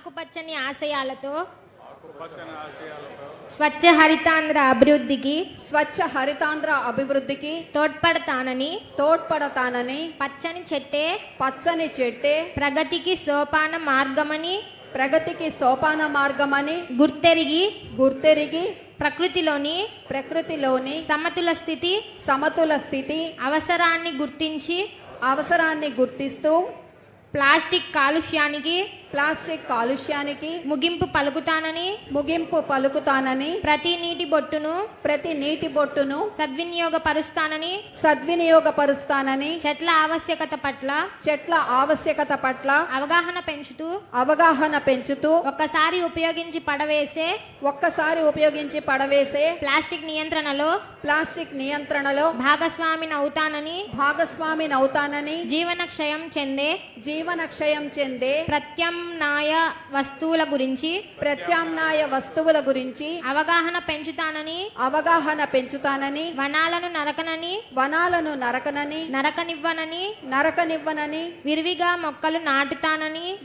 ఆకుపచ్చని ఆశయాలతో స్వచ్ఛ హరితాంధ్ర అభివృద్ధికి తోడ్పడతానని పచ్చని చెట్టే ప్రగతికి సోపాన మార్గమని గుర్తెరిగి ప్రకృతిలోని సమతుల స్థితి అవసరాన్ని గుర్తిస్తూ ప్లాస్టిక్ కాలుష్యానికి ముగింపు పలుకుతానని ప్రతి నీటి బొట్టును సద్వినియోగపరుస్తానని చెట్ల ఆవశ్యకత పట్ల అవగాహన పెంచుతూ ఒక్కసారి ఉపయోగించి పడవేసే ప్లాస్టిక్ నియంత్రణలో భాగస్వామినవుతానని జీవనక్షయం చెందే ప్రత్యామ్నాయ వస్తువుల గురించి అవగాహన పెంచుతానని వనాలను నరకనివ్వనని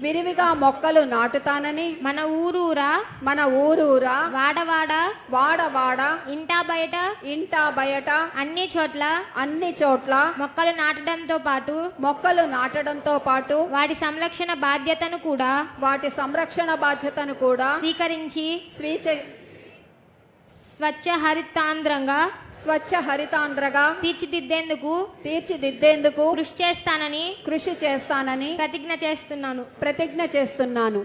విరివిగా మొక్కలు నాటుతానని మన ఊరూరా వాడవాడ ఇంటా బయట అన్ని చోట్ల మొక్కలు నాటడంతో పాటు వాటి సంరక్షణ బాధ్యతను కూడా స్వీకరించి స్వచ్ఛ హరితాంధ్రగా తీర్చిదిద్దేందుకు కృషి చేస్తానని ప్రతిజ్ఞ చేస్తున్నాను.